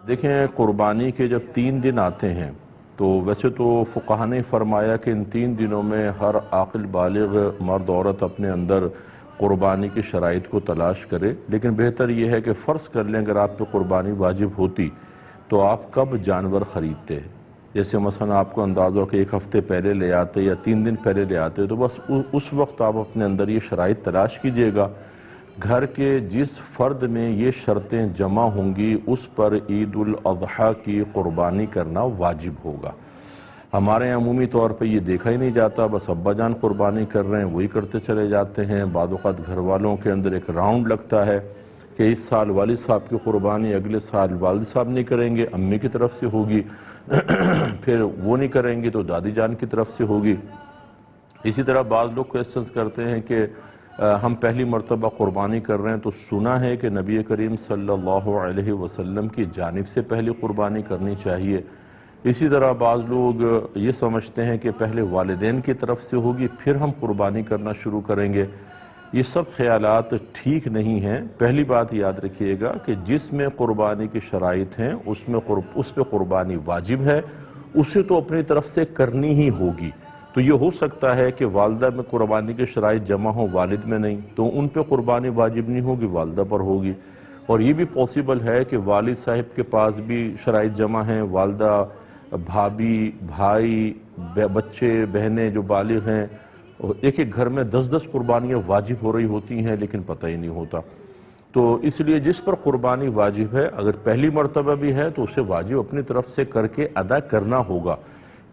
دیکھیں، قربانی کے جب 3 دن آتے ہیں تو ویسے تو فقہا نے فرمایا کہ ان 3 دنوں میں ہر عاقل بالغ مرد عورت اپنے اندر قربانی کی شرائط کو تلاش کرے، لیکن بہتر یہ ہے کہ فرض کر لیں اگر آپ پہ قربانی واجب ہوتی تو آپ کب جانور خریدتے؟ جیسے مثلا آپ کو اندازہ ہو کہ 1 ہفتے پہلے لے آتے یا 3 دن پہلے لے آتے، تو بس اس وقت آپ اپنے اندر یہ شرائط تلاش کیجئے گا۔ گھر کے جس فرد میں یہ شرطیں جمع ہوں گی اس پر عید الاضحیٰ کی قربانی کرنا واجب ہوگا۔ ہمارے عمومی طور پہ یہ دیکھا ہی نہیں جاتا، بس ابا جان قربانی کر رہے ہیں وہی کرتے چلے جاتے ہیں۔ بعض اوقات گھر والوں کے اندر ایک راؤنڈ لگتا ہے کہ اس سال والد صاحب کی قربانی اگلے سال والد صاحب نہیں کریں گے، امی کی طرف سے ہوگی، پھر وہ نہیں کریں گے تو دادی جان کی طرف سے ہوگی۔ اسی طرح بعض لوگ کویسچنز کرتے ہیں کہ ہم پہلی مرتبہ قربانی کر رہے ہیں تو سنا ہے کہ نبی کریم صلی اللہ علیہ وسلم کی جانب سے پہلی قربانی کرنی چاہیے۔ اسی طرح بعض لوگ یہ سمجھتے ہیں کہ پہلے والدین کی طرف سے ہوگی پھر ہم قربانی کرنا شروع کریں گے۔ یہ سب خیالات ٹھیک نہیں ہیں۔ پہلی بات یاد رکھیے گا کہ جس میں قربانی کی شرائط ہیں اس پہ قربانی واجب ہے، اسے تو اپنی طرف سے کرنی ہی ہوگی۔ تو یہ ہو سکتا ہے کہ والدہ میں قربانی کی شرائط جمع ہوں والد میں نہیں، تو ان پہ قربانی واجب نہیں ہوگی، والدہ پر ہوگی۔ اور یہ بھی پاسبل ہے کہ والد صاحب کے پاس بھی شرائط جمع ہیں، والدہ، بھابھی، بھائی، بچے، بہنیں جو بالغ ہیں، ایک ایک گھر میں 10 قربانیاں واجب ہو رہی ہوتی ہیں لیکن پتہ ہی نہیں ہوتا۔ تو اس لیے جس پر قربانی واجب ہے اگر پہلی مرتبہ بھی ہے تو اسے واجب اپنی طرف سے کر کے ادا کرنا ہوگا۔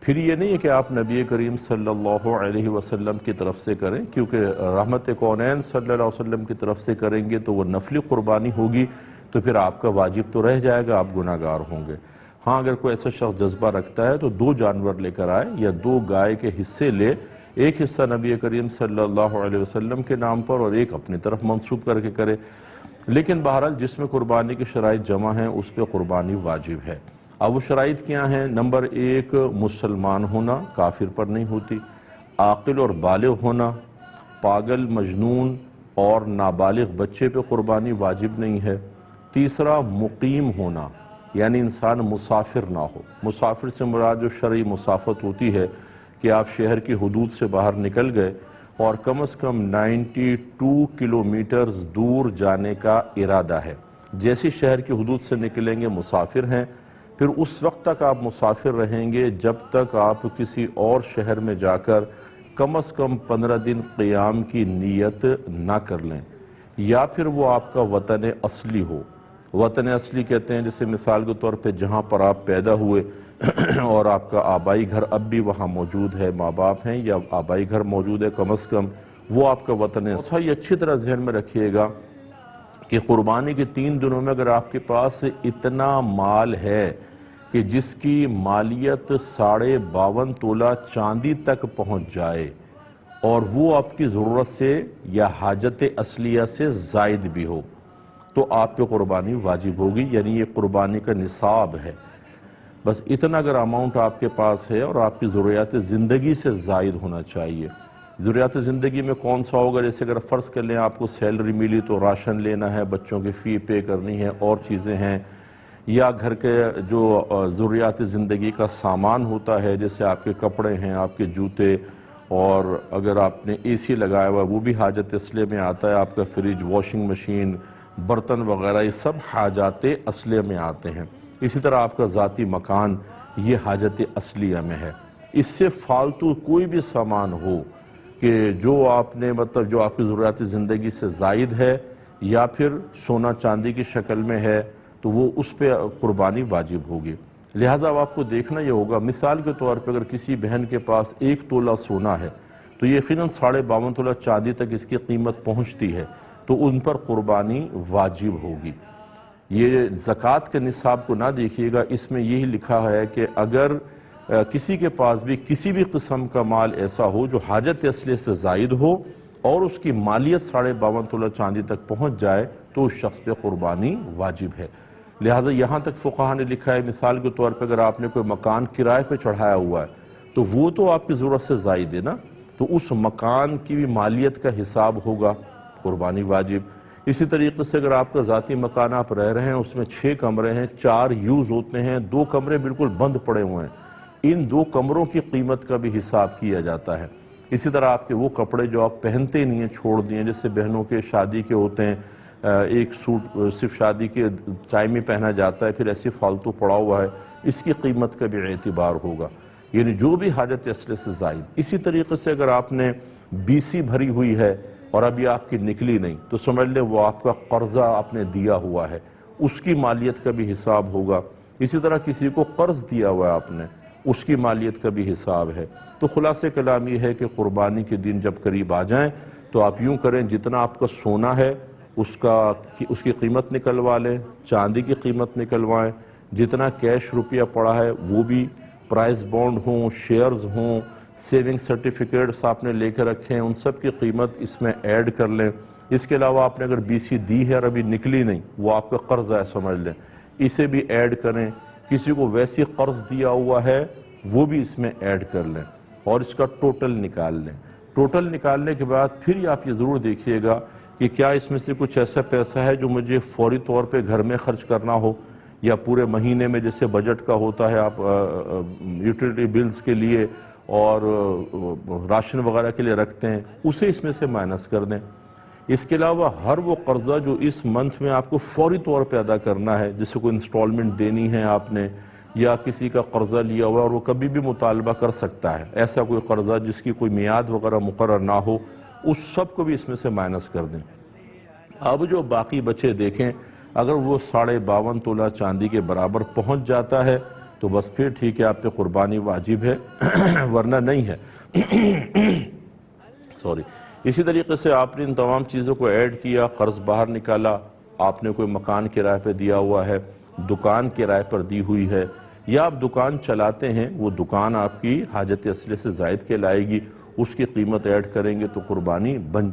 پھر یہ نہیں ہے کہ آپ نبی کریم صلی اللہ علیہ وسلم کی طرف سے کریں، کیونکہ رحمت کونین صلی اللہ علیہ وسلم کی طرف سے کریں گے تو وہ نفلی قربانی ہوگی، تو پھر آپ کا واجب تو رہ جائے گا، آپ گناہ گار ہوں گے۔ ہاں، اگر کوئی ایسا شخص جذبہ رکھتا ہے تو 2 جانور لے کر آئے یا 2 گائے کے حصے لے، ایک حصہ نبی کریم صلی اللہ علیہ وسلم کے نام پر اور ایک اپنی طرف منسوب کر کے کرے۔ لیکن بہرحال جس میں قربانی کی شرائط جمع ہیں اس پہ قربانی واجب ہے۔ اب وہ شرائط کیا ہیں؟ نمبر 1 مسلمان ہونا، کافر پر نہیں ہوتی، عاقل اور بالغ ہونا، پاگل، مجنون اور نابالغ بچے پہ قربانی واجب نہیں ہے۔ تیسرا مقیم ہونا، یعنی انسان مسافر نہ ہو۔ مسافر سے مراد جو شرعی مسافت ہوتی ہے کہ آپ شہر کی حدود سے باہر نکل گئے اور کم از کم 92 کلومیٹرز دور جانے کا ارادہ ہے۔ جیسے شہر کی حدود سے نکلیں گے مسافر ہیں، پھر اس وقت تک آپ مسافر رہیں گے جب تک آپ کسی اور شہر میں جا کر کم از کم 15 دن قیام کی نیت نہ کر لیں، یا پھر وہ آپ کا وطن اصلی ہو۔ وطن اصلی کہتے ہیں جیسے مثال کے طور پہ جہاں پر آپ پیدا ہوئے اور آپ کا آبائی گھر اب بھی وہاں موجود ہے، ماں باپ ہیں یا آبائی گھر موجود ہے کم از کم، وہ آپ کا وطن اصلی۔ یہ اچھی طرح ذہن میں رکھیے گا کہ قربانی کے 3 دنوں میں اگر آپ کے پاس اتنا مال ہے کہ جس کی مالیت 52.5 تولہ چاندی تک پہنچ جائے اور وہ آپ کی ضرورت سے یا حاجت اصلیہ سے زائد بھی ہو، تو آپ پہ قربانی واجب ہوگی، یعنی یہ قربانی کا نصاب ہے۔ بس اتنا اگر اماؤنٹ آپ کے پاس ہے اور آپ کی ضروریات زندگی سے زائد ہونا چاہیے۔ ضروریات زندگی میں کون سا ہوگا؟ جیسے اگر فرض کر لیں آپ کو سیلری ملی تو راشن لینا ہے، بچوں کی فی پے کرنی ہے، اور چیزیں ہیں، یا گھر کے جو ضروریات زندگی کا سامان ہوتا ہے جیسے آپ کے کپڑے ہیں، آپ کے جوتے، اور اگر آپ نے اے سی لگایا ہوا وہ بھی حاجت اصلیہ میں آتا ہے، آپ کا فریج، واشنگ مشین، برتن وغیرہ، یہ سب حاجات اصلیہ میں آتے ہیں۔ اسی طرح آپ کا ذاتی مکان یہ حاجت اصلیہ میں ہے۔ اس سے فالتو کوئی بھی سامان ہو کہ جو آپ نے جو آپ کی ضروریات زندگی سے زائد ہے یا پھر سونا چاندی کی شکل میں ہے تو وہ اس پہ قربانی واجب ہوگی۔ لہٰذا اب آپ کو دیکھنا یہ ہوگا، مثال کے طور پہ اگر کسی بہن کے پاس 1 تولہ سونا ہے تو یقیناً 52.5 تولہ چاندی تک اس کی قیمت پہنچتی ہے، تو ان پر قربانی واجب ہوگی۔ یہ زکوٰۃ کے نصاب کو نہ دیکھیے گا، اس میں یہی لکھا ہے کہ اگر کسی کے پاس بھی کسی بھی قسم کا مال ایسا ہو جو حاجت اصلیہ سے زائد ہو اور اس کی مالیت 52.5 تولہ چاندی تک پہنچ جائے تو اس شخص پہ قربانی واجب ہے۔ لہٰذا یہاں تک فقہا نے لکھا ہے، مثال کے طور پہ اگر آپ نے کوئی مکان کرائے پہ چڑھایا ہوا ہے تو وہ تو آپ کی ضرورت سے زائد ہے نا، تو اس مکان کی بھی مالیت کا حساب ہوگا، قربانی واجب۔ اسی طریقے سے اگر آپ کا ذاتی مکان آپ رہ رہے ہیں، اس میں 6 کمرے ہیں، 4 یوز ہوتے ہیں، 2 کمرے بالکل بند پڑے ہوئے ہیں، ان 2 کمروں کی قیمت کا بھی حساب کیا جاتا ہے۔ اسی طرح آپ کے وہ کپڑے جو آپ پہنتے نہیں ہیں، چھوڑ دیے، جیسے بہنوں کے شادی کے ہوتے ہیں، ایک سوٹ صرف شادی کے ٹائم میں پہنا جاتا ہے، پھر ایسی فالتو پڑا ہوا ہے، اس کی قیمت کا بھی اعتبار ہوگا، یعنی جو بھی حاجت اصل سے زائد۔ اسی طریقے سے اگر آپ نے BC بھری ہوئی ہے اور ابھی آپ کی نکلی نہیں، تو سمجھ لیں وہ آپ کا قرضہ آپ نے دیا ہوا ہے، اس کی مالیت کا بھی حساب ہوگا۔ اسی طرح کسی کو قرض دیا ہوا ہے آپ نے، اس کی مالیت کا بھی حساب ہے۔ تو خلاصہ کلام یہ ہے کہ قربانی کے دن جب قریب آ جائیں تو آپ یوں کریں، جتنا آپ کا سونا ہے اس کی قیمت نکلوا لیں، چاندی کی قیمت نکلوائیں، جتنا کیش روپیہ پڑا ہے وہ بھی، پرائز بانڈ ہوں، شیئرز ہوں، سیونگ سرٹیفکیٹس آپ نے لے کے رکھے ہیں، ان سب کی قیمت اس میں ایڈ کر لیں۔ اس کے علاوہ آپ نے اگر BC دی ہے اور ابھی نکلی نہیں، وہ آپ کا قرض ہے سمجھ لیں، اسے بھی ایڈ کریں۔ کسی کو ویسی قرض دیا ہوا ہے وہ بھی اس میں ایڈ کر لیں اور اس کا ٹوٹل نکال لیں۔ ٹوٹل نکالنے کے بعد پھر آپ یہ ضرور دیکھیے گا کہ کیا اس میں سے کچھ ایسا پیسہ ہے جو مجھے فوری طور پہ گھر میں خرچ کرنا ہو، یا پورے مہینے میں جیسے بجٹ کا ہوتا ہے، آپ یوٹیلیٹی بلز کے لیے اور راشن وغیرہ کے لیے رکھتے ہیں، اسے اس میں سے مائنس کر دیں۔ اس کے علاوہ ہر وہ قرضہ جو اس منتھ میں آپ کو فوری طور پہ ادا کرنا ہے، جسے کوئی انسٹالمنٹ دینی ہے آپ نے، یا کسی کا قرضہ لیا ہوا اور وہ کبھی بھی مطالبہ کر سکتا ہے، ایسا کوئی قرضہ جس کی کوئی میعاد وغیرہ مقرر نہ ہو، اس سب کو بھی اس میں سے مائنس کر دیں۔ اب جو باقی بچے دیکھیں، اگر وہ 52.5 تولہ چاندی کے برابر پہنچ جاتا ہے تو بس پھر ٹھیک ہے، آپ پہ قربانی واجب ہے، ورنہ نہیں ہے۔ سوری۔ اسی طریقے سے آپ نے ان تمام چیزوں کو ایڈ کیا، قرض باہر نکالا، آپ نے کوئی مکان کرائے پہ دیا ہوا ہے، دکان کرائے پر دی ہوئی ہے، یا آپ دکان چلاتے ہیں، وہ دکان آپ کی حاجت اصلیہ سے زائد کے لائے گی، اس کی قیمت ایڈ کریں گے تو قربانی بن